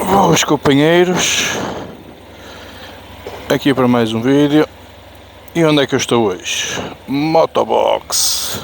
Boas companheiros, aqui para mais um vídeo. E onde é que eu estou hoje? Motobox.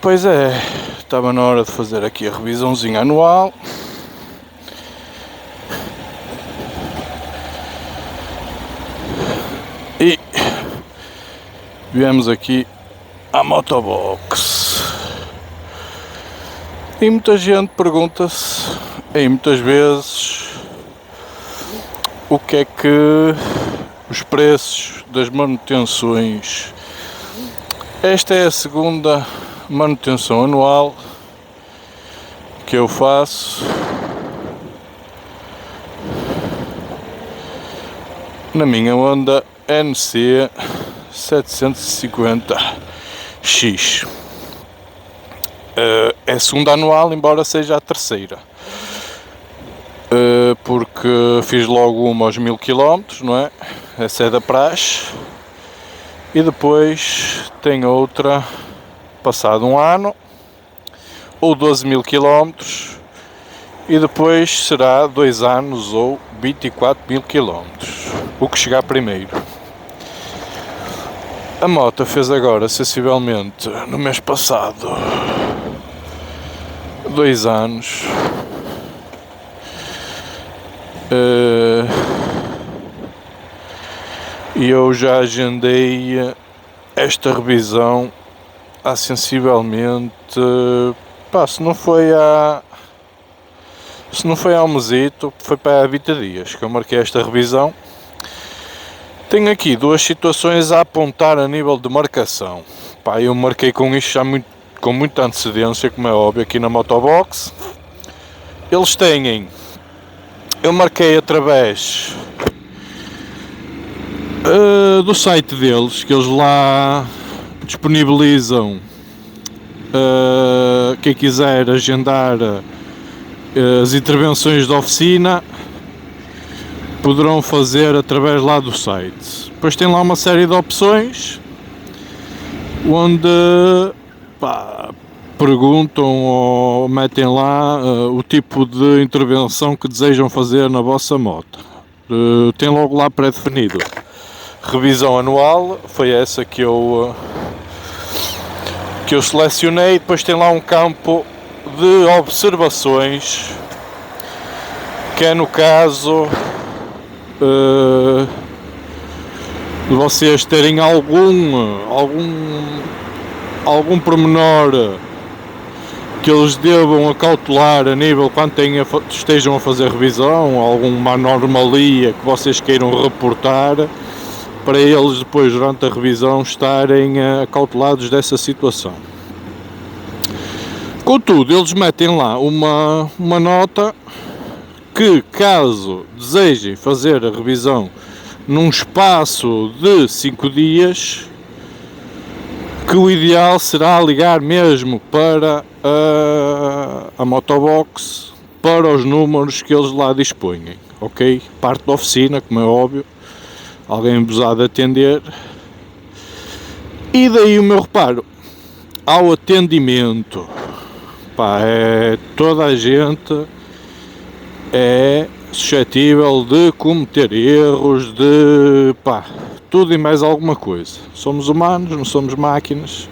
Pois é, estava na hora de fazer aqui a revisãozinha anual. E viemos aqui à Motobox. E muita gente pergunta-se, e muitas vezes, o que é que os preços das manutenções. Esta é a segunda manutenção anual que eu faço na minha Honda NC 750X. É a segunda anual, embora seja a terceira, porque fiz logo uma aos 1000 km, não é? Essa é da praxe, e depois tem outra passado um ano, ou 12.000 km, e depois será 2 anos ou 24.000 km, o que chegar primeiro. A moto fez agora, sensivelmente, no mês passado, 2 anos. E eu já agendei esta revisão há sensivelmente, se não foi há um mesito, foi para há 20 dias que eu marquei esta revisão. Tenho aqui duas situações a apontar a nível de marcação. Eu marquei com isto já com muita antecedência, como é óbvio, aqui na Motobox. Eles têm, eu marquei através do site deles, que eles lá disponibilizam, quem quiser agendar as intervenções da oficina, poderão fazer através lá do site. Depois tem lá uma série de opções, onde perguntam ou metem lá o tipo de intervenção que desejam fazer na vossa moto. Tem logo lá pré-definido. Revisão anual, foi essa que eu selecionei. Depois tem lá um campo de observações, que é no caso de vocês terem algum pormenor que eles devam acautelar a nível quando estejam a fazer revisão, alguma anormalia que vocês queiram reportar, para eles depois durante a revisão estarem acautelados dessa situação. Contudo, eles metem lá uma nota que, caso desejem fazer a revisão num espaço de 5 dias, que o ideal será ligar mesmo para a Motobox, para os números que eles lá dispõem, ok? Parte da oficina, como é óbvio, alguém vos há de atender. E daí o meu reparo ao atendimento. Toda a gente é suscetível de cometer erros, de tudo e mais alguma coisa. Somos humanos, não somos máquinas,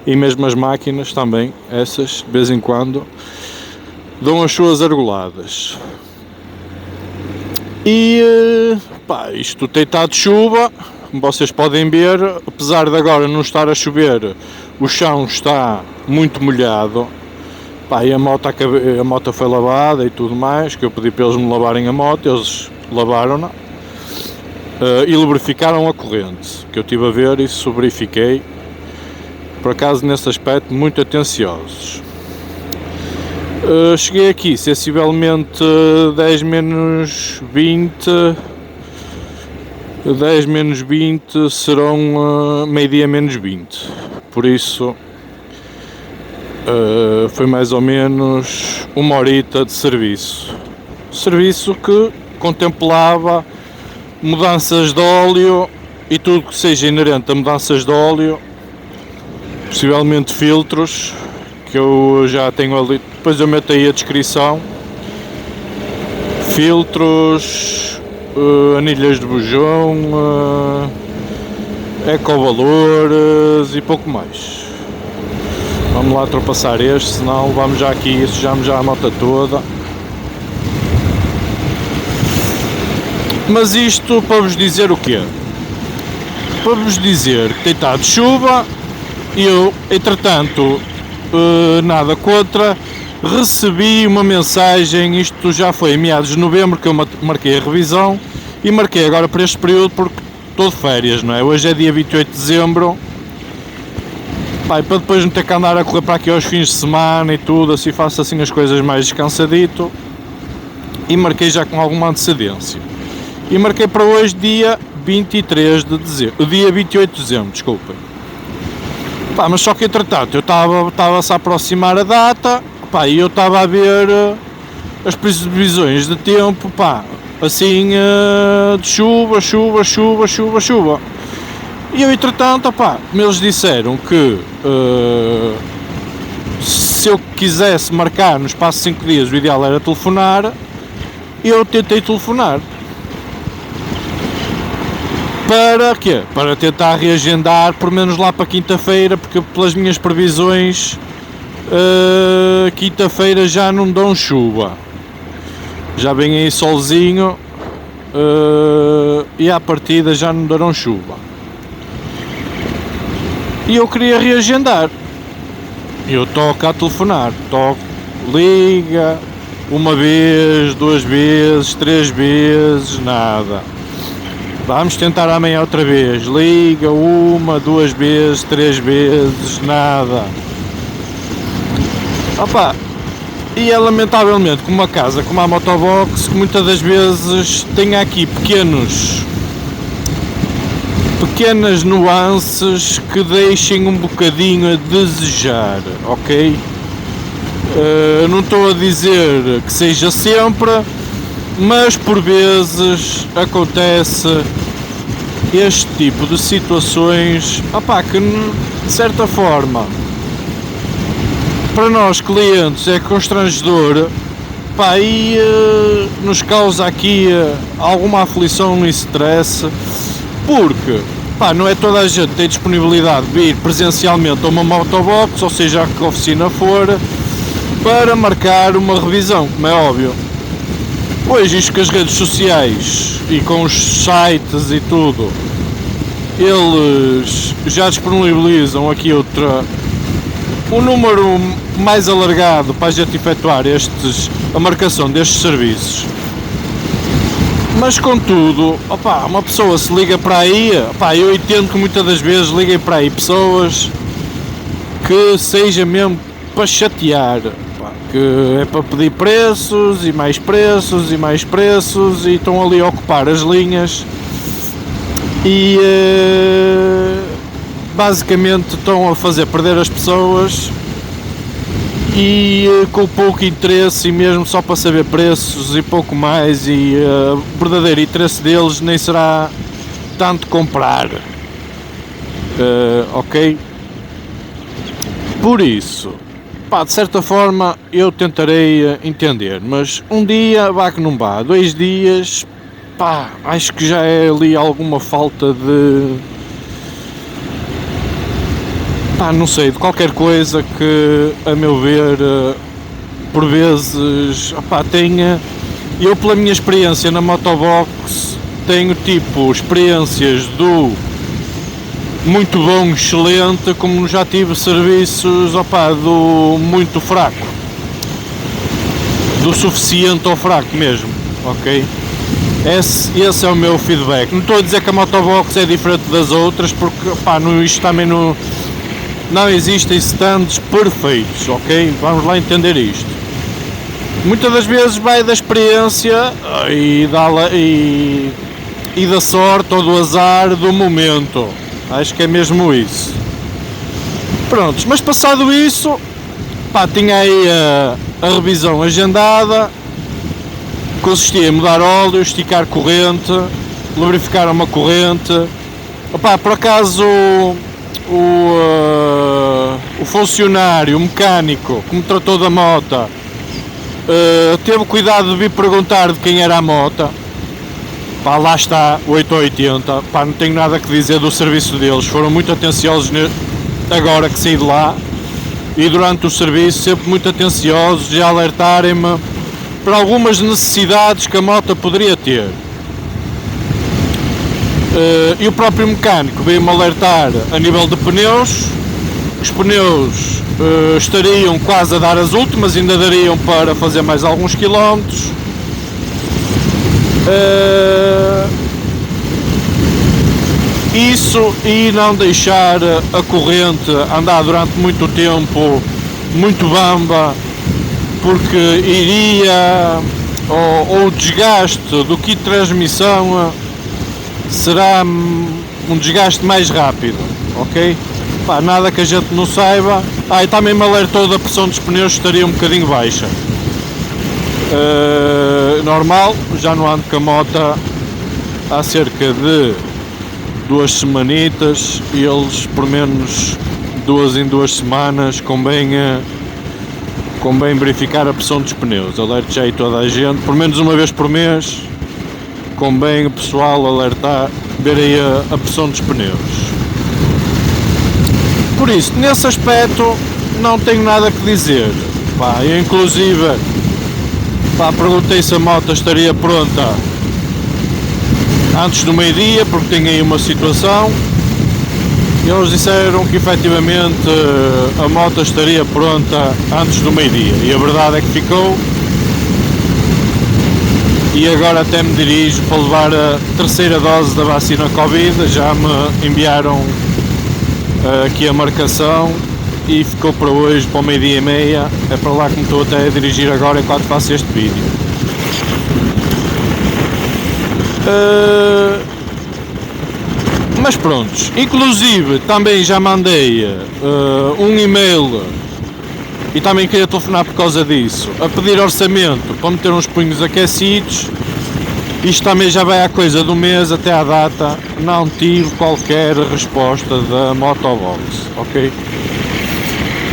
e mesmo as máquinas também, essas, de vez em quando, dão as suas argoladas. E isto tem estado chuva, como vocês podem ver, apesar de agora não estar a chover, o chão está muito molhado. Pá, e a moto foi lavada e tudo mais, que eu pedi para eles me lavarem a moto, eles lavaram-na e lubrificaram a corrente, que eu estive a ver e isso verifiquei. Por acaso, nesse aspecto, muito atenciosos. Cheguei aqui sensivelmente 10 menos 20. 10 menos 20 serão meio-dia menos 20. Por isso, foi mais ou menos uma horita de serviço. Serviço que contemplava mudanças de óleo e tudo que seja inerente a mudanças de óleo, possivelmente filtros, que eu já tenho ali, depois eu meto aí a descrição, filtros, anilhas de bujão, ecovalores e pouco mais. Vamos lá ultrapassar este, senão vamos já aqui, sujamos já a moto toda. Mas isto para vos dizer o quê? Para vos dizer que tem estado chuva e eu, entretanto, nada contra, recebi uma mensagem, isto já foi em meados de novembro que eu marquei a revisão e marquei agora para este período porque estou de férias, não é? Hoje é dia 28 de dezembro, pai, para depois não ter que andar a correr para aqui aos fins de semana e tudo, assim faço assim as coisas mais descansadito e marquei já com alguma antecedência. E marquei para hoje dia 23 de dezembro, dia 28 de dezembro, desculpem. Pá, mas só que entretanto eu estava-se a aproximar a data, pá, e eu estava a ver as previsões de tempo, pá, assim, de chuva. E eu entretanto, pá, eles disseram que se eu quisesse marcar no espaço de 5 dias o ideal era telefonar, e eu tentei telefonar. Para quê? Para tentar reagendar, por menos lá para quinta-feira, porque pelas minhas previsões, quinta-feira já não dão chuva. Já vem aí solzinho e à partida já não darão chuva. E eu queria reagendar. Eu toco a telefonar, liga, uma vez, 2 vezes, 3 vezes, nada. Vamos tentar amanhã outra vez. Liga 1, 2 vezes, 3 vezes, nada. Opa, e é lamentavelmente como uma casa, como a motobox, que muitas das vezes tem aqui pequenas nuances que deixem um bocadinho a desejar, ok? Não estou a dizer que seja sempre, mas por vezes acontece este tipo de situações, opá, que de certa forma para nós clientes é constrangedor, pá, e nos causa aqui alguma aflição e stress, porque pá, não é toda a gente que tem disponibilidade de vir presencialmente a uma motobox, ou seja, a que oficina for, para marcar uma revisão, como é óbvio. Hoje isto com as redes sociais e com os sites e tudo, eles já disponibilizam aqui um número mais alargado para a gente efetuar a marcação destes serviços. Mas contudo, opá, uma pessoa se liga para aí, opá, eu entendo que muitas das vezes liguem para aí pessoas que seja mesmo para chatear, que é para pedir preços e mais preços e mais preços e estão ali a ocupar as linhas e basicamente estão a fazer perder as pessoas e com pouco interesse e mesmo só para saber preços e pouco mais, e o verdadeiro interesse deles nem será tanto comprar, ok? Por isso, pá, de certa forma eu tentarei entender, mas um dia vá que não vá, 2 dias, pá, acho que já é ali alguma falta de, pá, não sei, de qualquer coisa que, a meu ver, por vezes, pá, tenha, eu pela minha experiência na motobox, tenho tipo experiências do muito bom, excelente, como já tive serviços, opá, do muito fraco. do suficiente ou fraco mesmo, ok? Esse é o meu feedback. Não estou a dizer que a motobox é diferente das outras, porque pá, isto também não existem stands perfeitos, ok? Vamos lá entender isto. Muitas das vezes vai da experiência e da sorte ou do azar do momento. Acho que é mesmo isso. Prontos, mas passado isso, pá, tinha aí a revisão agendada. Consistia em mudar óleo, esticar corrente, lubrificar uma corrente. Opá, por acaso o funcionário, o mecânico que me tratou da moto teve cuidado de vir perguntar de quem era a moto. Pá, lá está, 880. Pá, não tenho nada que dizer do serviço deles. Foram muito atenciosos agora que saí de lá. E durante o serviço sempre muito atenciosos e a alertarem-me para algumas necessidades que a moto poderia ter. E o próprio mecânico veio-me alertar a nível de pneus. Os pneus estariam quase a dar as últimas, ainda dariam para fazer mais alguns quilómetros. Isso e não deixar a corrente andar durante muito tempo, muito bamba, porque iria, ou o desgaste do kit de transmissão será um desgaste mais rápido, ok? Pá, nada que a gente não saiba. E também me alertou da pressão dos pneus, estaria um bocadinho baixa. Normal, já não ando com a moto há cerca de 2 semanitas e eles por menos 2 em 2 semanas convém verificar a pressão dos pneus. Alerte já aí toda a gente, por menos uma vez por mês convém o pessoal alertar, ver aí a pressão dos pneus. Por isso, nesse aspecto não tenho nada que dizer. Pá, eu inclusive perguntei se a moto estaria pronta antes do meio-dia, porque tem aí uma situação. E eles disseram que efetivamente a moto estaria pronta antes do meio-dia. E a verdade é que ficou. E agora até me dirijo para levar a terceira dose da vacina Covid. Já me enviaram aqui a marcação e ficou para hoje, para o meio-dia e meia. É para lá que me estou até a dirigir agora enquanto faço este vídeo. Mas prontos, inclusive também já mandei um e-mail e também queria telefonar por causa disso, a pedir orçamento para meter uns punhos aquecidos. Isto também já vai à coisa do mês, até à data não tive qualquer resposta da Motobox, ok?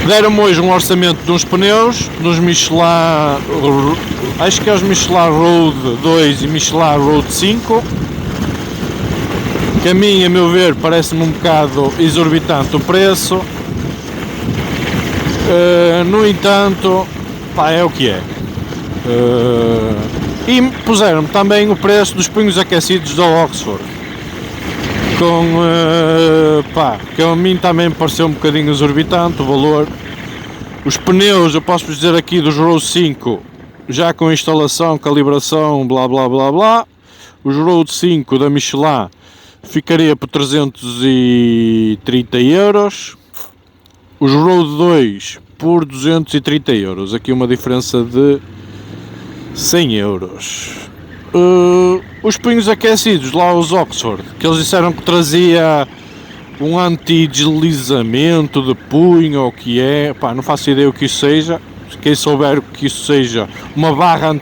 Deram-me hoje um orçamento de uns pneus, dos Michelin, acho que é os Michelin Road 2 e Michelin Road 5, que a mim, a meu ver, parece-me um bocado exorbitante o preço. No entanto, pá, é o que é. E puseram-me também o preço dos punhos aquecidos da Oxford, que a mim também me pareceu um bocadinho exorbitante o valor. Os pneus, eu posso dizer aqui dos Road 5, já com instalação, calibração, blá blá blá blá. Os Road 5 da Michelin ficaria por 330 euros. Os Road 2 por 230 euros. Aqui uma diferença de 100 euros. Os punhos aquecidos, lá os Oxford, que eles disseram que trazia um anti-deslizamento de punho ou o que é, pá, não faço ideia o que isso seja. Quem souber o que isso seja, uma barra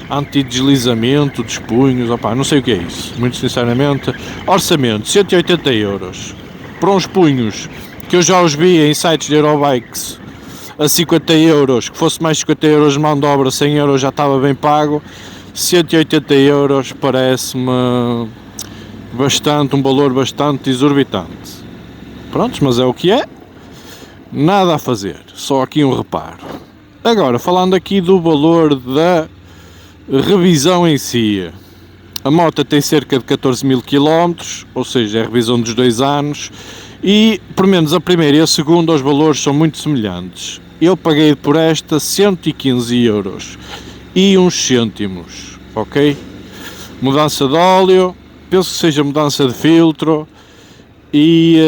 anti-deslizamento dos punhos, opá, não sei o que é isso, muito sinceramente. Orçamento, 180 euros. Para uns punhos que eu já os vi em sites de Eurobikes a 50 euros, que fosse mais 50 euros de mão de obra, 100 euros já estava bem pago. 180 euros parece-me um valor bastante exorbitante. Prontos, mas é o que é, nada a fazer, só aqui um reparo. Agora, falando aqui do valor da revisão em si, a moto tem cerca de 14 mil km, ou seja, é a revisão dos 2 anos, e, por menos a primeira e a segunda, os valores são muito semelhantes. Eu paguei por esta 115 euros e uns cêntimos, ok? Mudança de óleo, penso que seja mudança de filtro e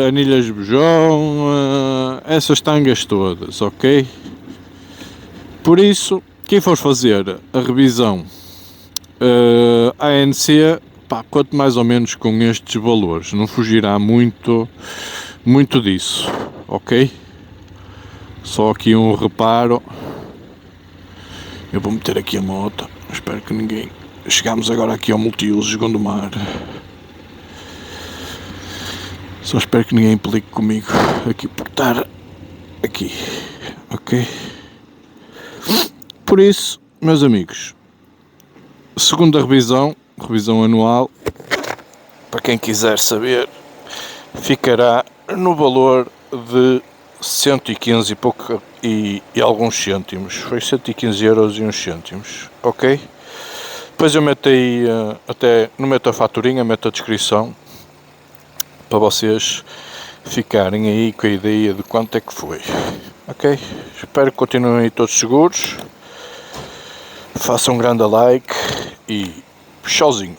anilhas de bujão, essas tangas todas, ok? Por isso, quem for fazer a revisão ANC, pá, quanto mais ou menos com estes valores, não fugirá muito disso, ok? Só aqui um reparo. Eu vou meter aqui a moto, espero que ninguém... Chegamos agora aqui ao multiuso Gondomar. Só espero que ninguém implique comigo aqui por estar aqui, ok? Por isso, meus amigos, segunda revisão anual, para quem quiser saber, ficará no valor de 115 e pouco e alguns cêntimos. Foi 115 euros e uns cêntimos, ok? Depois eu meto aí, não meto a faturinha, meto a descrição, para vocês ficarem aí com a ideia de quanto é que foi, ok? Espero que continuem aí todos seguros, façam um grande like e tchauzinho.